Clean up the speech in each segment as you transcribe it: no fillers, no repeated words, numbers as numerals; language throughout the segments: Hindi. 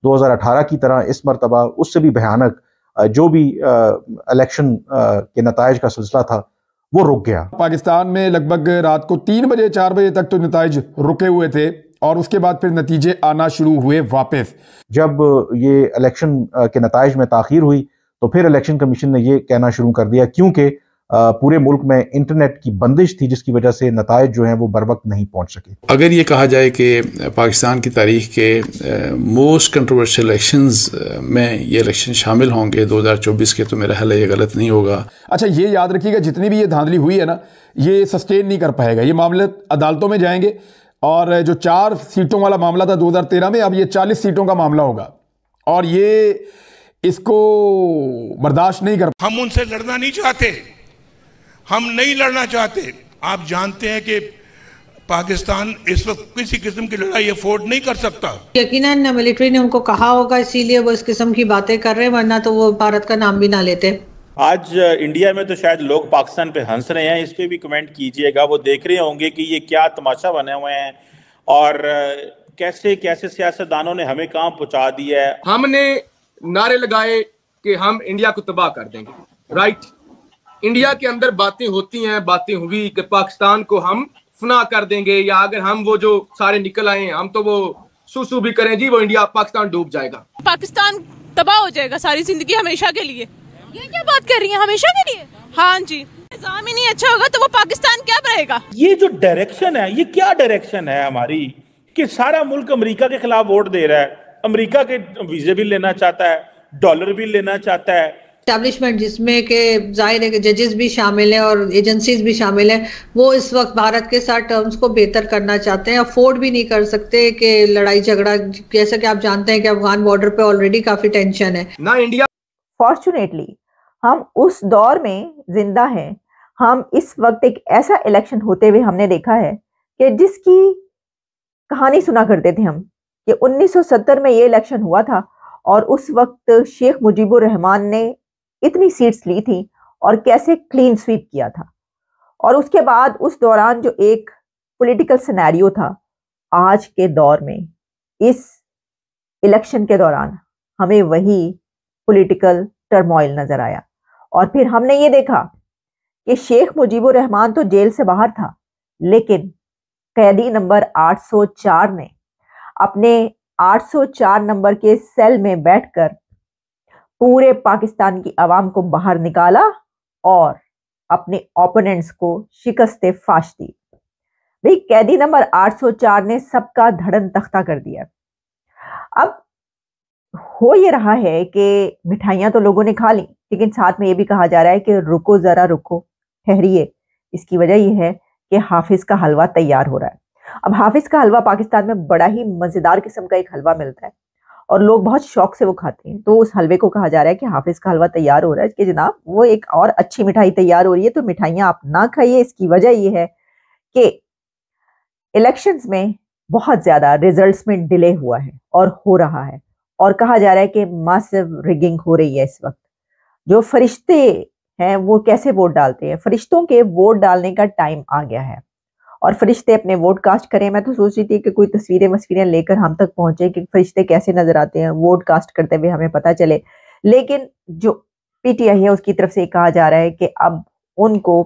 2018 की तरह इस मरतबा उससे भी भयानक जो भी इलेक्शन के नताइज का सिलसिला था वो रुक गया। पाकिस्तान में लगभग रात को 3 बजे 4 बजे तक तो नताइज रुके हुए थे और उसके बाद फिर नतीजे आना शुरू हुए वापस। जब ये इलेक्शन के नताइज में ताखीर हुई तो फिर इलेक्शन कमीशन ने ये कहना शुरू कर दिया, क्योंकि पूरे मुल्क में इंटरनेट की बंदिश थी जिसकी वजह से नताइज जो हैं वो बर वक्त नहीं पहुंच सके। अगर ये कहा जाए कि पाकिस्तान की तारीख के मोस्ट कंट्रोवर्शियल इलेक्शंस में ये इलेक्शन शामिल होंगे 2024 के, तो मेरा ख्याल है ये गलत नहीं होगा। अच्छा, ये याद रखिएगा, जितनी भी ये धांधली हुई है ना, ये सस्टेन नहीं कर पाएगा। ये मामले अदालतों में जाएंगे और जो 4 सीटों वाला मामला था 2013 में, अब ये 40 सीटों का मामला होगा और ये इसको बर्दाश्त नहीं कर। हम उनसे लड़ना नहीं चाहते, हम नहीं लड़ना चाहते। आप जानते हैं कि पाकिस्तान इस वक्त किसी किस्म की लड़ाई अफोर्ड नहीं कर सकता। यकीनन मिलिट्री ने उनको कहा होगा, इसीलिए वो इस किस्म की बातें कर रहे हैं, वरना तो वो भारत का नाम भी ना लेते। आज इंडिया में तो शायद लोग पाकिस्तान पे हंस रहे हैं, इस पे भी कमेंट कीजिएगा। वो देख रहे होंगे कि ये क्या तमाशा बने हुए हैं और कैसे कैसे सियासतदानों ने हमें कहां पहुंचा दिया है। हमने नारे लगाए कि हम इंडिया को तबाह कर देंगे, राइट। इंडिया के अंदर बातें होती हैं, बातें हुई कि पाकिस्तान को हम फना कर देंगे, या अगर हम वो जो सारे निकल आए हम तो वो सुसु भी करें जी, वो इंडिया पाकिस्तान डूब जाएगा, पाकिस्तान तबाह हो जाएगा सारी जिंदगी हमेशा के लिए। ये क्या बात कर रही है, हमेशा के लिए? हाँ जी, निजाम ही नहीं अच्छा होगा तो वो पाकिस्तान क्या रहेगा। ये जो डायरेक्शन है, ये क्या डायरेक्शन है हमारी कि सारा मुल्क अमेरिका के खिलाफ वोट दे रहा है, अमेरिका के वीजे भी लेना चाहता है, डॉलर भी लेना चाहता है। एस्टैब्लिशमेंट जिसमें के जाहिर है कि जजेस भी शामिल हैं और एजेंसीज भी शामिल हैं, वो इस वक्त भारत के साथ टर्म्स को बेहतर करना चाहते हैं। अफोर्ड भी नहीं कर सकते कि लड़ाई झगड़ा, जैसा कि आप जानते हैं कि अफगान बॉर्डर पे ऑलरेडी काफी टेंशन है ना इंडिया। फॉर्चुनेटली हम उस दौर में जिंदा हैं। हम इस वक्त एक ऐसा इलेक्शन होते हुए हमने देखा है कि जिसकी कहानी सुना करते थे हम कि 1970 में ये इलेक्शन हुआ था और उस वक्त शेख मुजीबुर रहमान ने इतनी सीट्स ली थी और कैसे क्लीन स्वीप किया था। और उसके बाद उस दौरान जो एक पॉलिटिकल सिनेरियो था, आज के दौर में इस इलेक्शन के दौरान हमें वही पॉलिटिकल टर्मोइल नजर आया। और फिर हमने ये देखा कि शेख मुजीबुर रहमान तो जेल से बाहर था, लेकिन कैदी नंबर 804 ने अपने 804 नंबर के सेल में बैठकर पूरे पाकिस्तान की आवाम को बाहर निकाला और अपने ओपोनेंट्स को शिकस्त फाश दी। भाई, कैदी नंबर 804 ने सबका धड़न तख्ता कर दिया। अब हो ये रहा है कि मिठाइयां तो लोगों ने खा ली, लेकिन साथ में ये भी कहा जा रहा है कि रुको जरा रुको, ठहरिए। इसकी वजह यह है कि हाफिज का हलवा तैयार हो रहा है। अब हाफिज का हलवा पाकिस्तान में बड़ा ही मजेदार किस्म का एक हलवा मिलता है और लोग बहुत शौक से वो खाते हैं। तो उस हलवे को कहा जा रहा है कि हाफिज का हलवा तैयार हो रहा है कि जनाब वो एक और अच्छी मिठाई तैयार हो रही है, तो मिठाइयां आप ना खाइए। इसकी वजह यह है कि इलेक्शंस में बहुत ज्यादा रिजल्ट्स में डिले हुआ है और हो रहा है, और कहा जा रहा है कि मासिव रिगिंग हो रही है इस वक्त। जो फरिश्ते हैं वो कैसे वोट डालते हैं, फरिश्तों के वोट डालने का टाइम आ गया है और फरिश्ते अपने वोट कास्ट करें। मैं तो सोच रही थी कि कोई तस्वीरें लेकर हम तक पहुंचे कि फरिश्ते कैसे नजर आते हैं वोट कास्ट करते हुए, हमें पता चले। लेकिन जो पीटीआई है उसकी तरफ से कहा जा रहा है कि अब उनको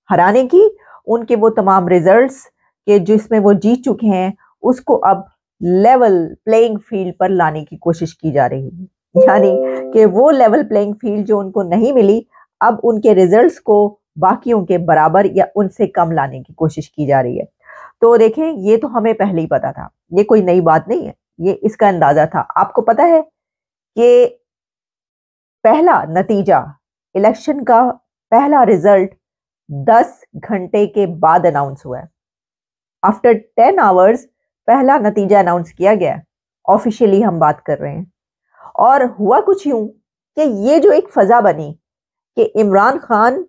हराने की, उनके वो तमाम रिजल्ट्स के जिसमें वो जीत चुके हैं उसको अब लेवल प्लेइंग फील्ड पर लाने की कोशिश की जा रही है। यानी कि वो लेवल प्लेइंग फील्ड जो उनको नहीं मिली, अब उनके रिजल्ट्स को बाकियों के बराबर या उनसे कम लाने की कोशिश की जा रही है। तो देखें, ये तो हमें पहले ही पता था, ये कोई नई बात नहीं है, ये इसका अंदाजा था। आपको पता है कि पहला नतीजा, इलेक्शन का पहला रिजल्ट 10 घंटे के बाद अनाउंस हुआ है। आफ्टर 10 आवर्स पहला नतीजा अनाउंस किया गया, ऑफिशियली हम बात कर रहे हैं। और हुआ कुछ यूं कि ये जो एक फजा बनी कि इमरान खान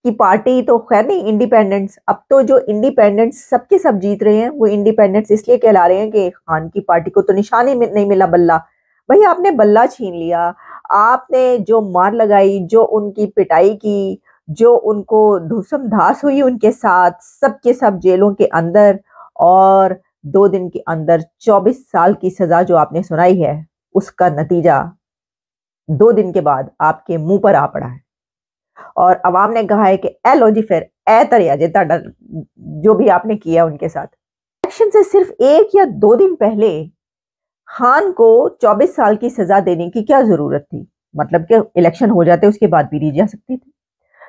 की पार्टी तो खैर नहीं, इंडिपेंडेंट्स, अब तो जो इंडिपेंडेंट्स सबके सब जीत रहे हैं, वो इंडिपेंडेंट्स इसलिए कहला रहे हैं कि खान की पार्टी को तो निशान ही नहीं मिला बल्ला। भाई, आपने बल्ला छीन लिया, आपने जो मार लगाई, जो उनकी पिटाई की, जो उनको धूसम धास हुई उनके साथ, सबके सब जेलों के अंदर, और 2 दिन के अंदर 24 साल की सजा जो आपने सुनाई है, उसका नतीजा 2 दिन के बाद आपके मुंह पर आ पड़ा है और अवाम ने कहा है कि ए लो जी फिर ए तरिया जे ताड़ा जो भी आपने किया उनके साथ। इलेक्शन से सिर्फ 1 या 2 दिन पहले खान को 24 साल की सजा देने की क्या जरूरत थी? मतलब कि इलेक्शन हो जाते उसके बाद भी दी जा सकती थी,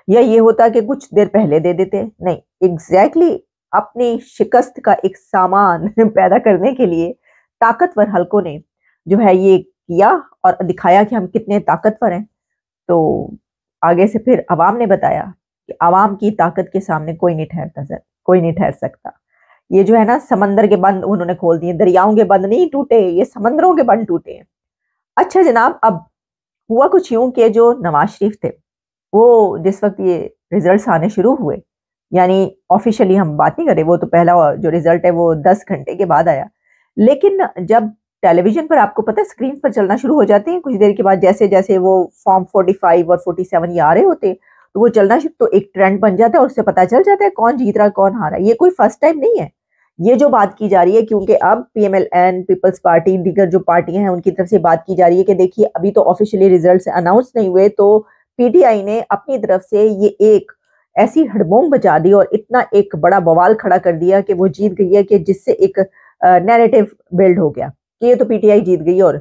या ये होता कि कुछ देर पहले दे देते। नहीं, एग्जैक्टली अपनी शिकस्त का एक सामान पैदा करने के लिए ताकतवर हलकों ने जो है ये किया और दिखाया कि हम कितने ताकतवर हैं। तो आगे से फिर अवाम ने बताया कि अवाम की ताकत के सामने कोई नहीं ठहरता सर, कोई नहीं ठहर सकता। ये जो है ना समंदर के बंद उन्होंने खोल दिए, दरियाओं के बंद नहीं टूटे, ये समंदरों के बंद टूटे हैं। अच्छा जनाब, अब हुआ कुछ यूं कि जो नवाज शरीफ थे वो जिस वक्त ये रिजल्ट्स आने शुरू हुए, यानी ऑफिशियली हम बात नहीं करें, वो तो पहला जो रिजल्ट है वो 10 घंटे के बाद आया, लेकिन जब टेलीविजन पर आपको पता है स्क्रीन पर चलना शुरू हो जाते हैं कुछ देर के बाद, जैसे जैसे वो फॉर्म 45 और 47 ये आ रहे होते तो वो चलना शुरू, तो एक ट्रेंड बन जाता है और उससे पता चल जाता है कौन जीत रहा है कौन हारा है। ये कोई फर्स्ट टाइम नहीं है ये जो बात की जा रही है, क्योंकि अब PMLN, पीपल्स पार्टी, दीगर जो पार्टियां हैं उनकी तरफ से बात की जा रही है कि देखिए अभी तो ऑफिशियली रिजल्ट अनाउंस नहीं हुए, तो PTI ने अपनी तरफ से ये एक ऐसी हड़बोंग बचा दी और इतना एक बड़ा बवाल खड़ा कर दिया कि वो जीत गई है, कि जिससे एक नैरेटिव बिल्ड हो गया कि ये तो PTI जीत गई। और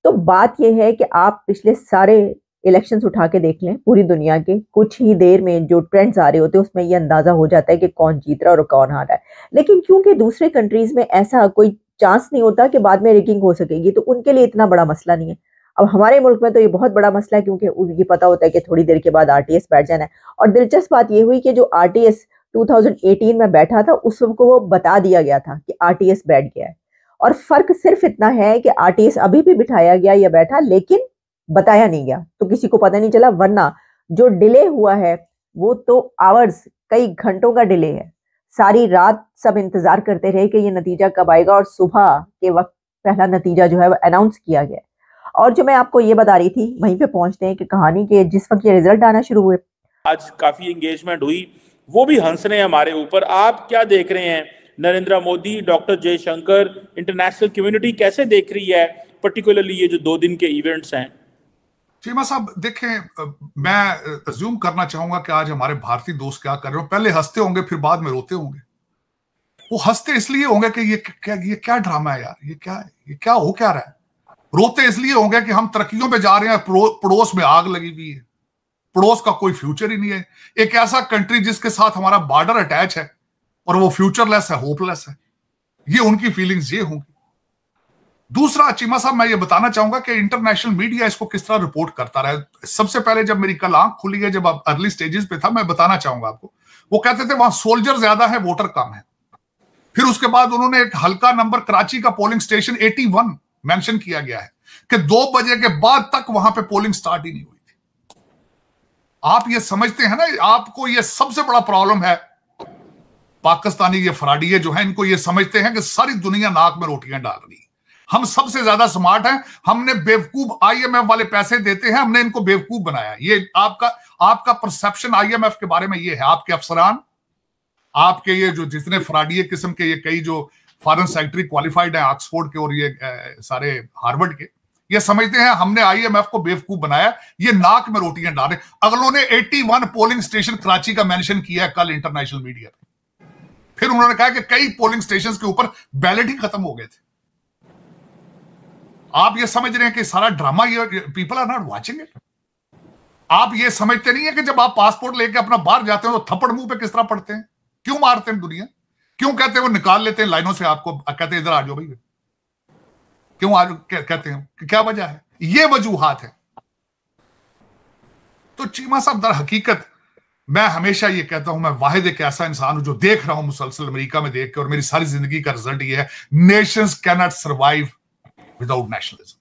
तो बात यह है कि आप पिछले सारे इलेक्शंस उठा के देख लें पूरी दुनिया के, कुछ ही देर में जो ट्रेंड्स आ रहे होते हैं उसमें ये अंदाजा हो जाता है कि कौन जीत रहा है और कौन हारा है। लेकिन क्योंकि दूसरे कंट्रीज में ऐसा कोई चांस नहीं होता कि बाद में रिगिंग हो सकेगी, तो उनके लिए इतना बड़ा मसला नहीं है। अब हमारे मुल्क में तो ये बहुत बड़ा मसला है, क्योंकि उनको पता होता है कि थोड़ी देर के बाद RTS बैठ जाना है। और दिलचस्प बात ये हुई कि जो RTS 2018 में बैठा था उस वक्त को वो बता दिया गया था कि RTS बैठ गया है, और फर्क सिर्फ इतना है कि RTS अभी भी बिठाया गया या बैठा, लेकिन बताया नहीं गया, तो किसी को पता नहीं चला। वरना जो डिले हुआ है वो तो आवर्स, कई घंटों का डिले है। सारी रात सब इंतजार करते रहे कि ये नतीजा कब आएगा, और सुबह के वक्त पहला नतीजा जो है वो अनाउंस किया गया। और जो मैं आपको ये बता रही थी, वहीं पे पहुंचते हैं कि कहानी के जिस वक्त ये रिजल्ट आना शुरू हुए, आज काफी एंगेजमेंट हुई, वो भी हंस रहे हैं हमारे ऊपर। आप क्या देख रहे हैं? Narendra Modi, doctor Jaishankar, international community कैसे देख रही है पर्टिकुलरली ये जो 2 दिन के इवेंट्स हैं? चीमा साहब देखें, मैं अज्यूम करना चाहूंगा कि आज हमारे भारतीय दोस्त क्या कर रहे हो, पहले हंसते होंगे फिर बाद में रोते होंगे। वो हंसते इसलिए होंगे कि ये क्या ड्रामा है यार, ये क्या हो क्या रहा है। रोते इसलिए होंगे कि हम तरक्कियों पे जा रहे हैं, पड़ोस में आग लगी हुई है, पड़ोस का कोई फ्यूचर ही नहीं है। एक ऐसा कंट्री जिसके साथ हमारा बॉर्डर अटैच है और वो फ्यूचरलेस है, होपलेस है, ये उनकी फीलिंग्स ये होंगी। दूसरा चीमा साहब, मैं ये बताना चाहूंगा कि इंटरनेशनल मीडिया इसको किस तरह रिपोर्ट करता रहा। सबसे पहले जब मेरी कल आंख खुली है, जब आप अर्ली स्टेजेस पे था, मैं बताना चाहूंगा आपको, वो कहते थे वहां सोल्जर ज्यादा है, वोटर कम है। फिर उसके बाद उन्होंने एक हल्का नंबर कराची का पोलिंग स्टेशन 81 मेंशन किया गया है कि 2 बजे के बाद तक वहां पे पोलिंग स्टार्ट ही नहीं हुई थी। आप ये समझते हैं ना, आपको ये सबसे बड़ा प्रॉब्लम है। पाकिस्तानी ये फराडिये जो है, इनको ये समझते हैं कि सारी दुनिया नाक में रोटियां डाल रही है, हम सबसे ज्यादा स्मार्ट हैं, हमने बेवकूफ IMF वाले पैसे देते हैं, हमने इनको बेवकूफ बनाया। ये आपका परसेप्शन IMF के बारे में ये है। आपके अफसरान, आपके ये जो जितने फराडिये किस्म के ये कई जो फॉरेन सेक्रेटरी क्वालिफाइड है ऑक्सफोर्ड के और ये सारे हार्वर्ड के, ये समझते हैं हमने IMF को बेवकूफ बनाया, ये नाक में रोटियां डाले। अगलों ने 81 पोलिंग स्टेशन कराची का मेंशन किया है कल इंटरनेशनल मीडिया पे। फिर उन्होंने कहा कि कई पोलिंग स्टेशन के ऊपर बैलेट ही खत्म हो गए थे। आप ये समझ रहे हैं कि सारा ड्रामा, ये people are not watching it. आप ये समझते नहीं है कि जब आप पासपोर्ट लेके अपना बाहर जाते हो तो थप्पड़ मुंह पे किस तरह पड़ते हैं, क्यों मारते हैं दुनिया, क्यों कहते हैं वो निकाल लेते हैं लाइनों से, आपको कहते हैं इधर आ जाओ भाई, क्यों आज कहते हैं, क्या वजह है? ये वजूहात है। तो चीमा साहब दर हकीकत मैं हमेशा ये कहता हूं, मैं वाहिद एक ऐसा इंसान हूं जो देख रहा हूं मुसलसल अमेरिका में देख के, और मेरी सारी जिंदगी का रिजल्ट ये है, Nations can not survive without nationalism.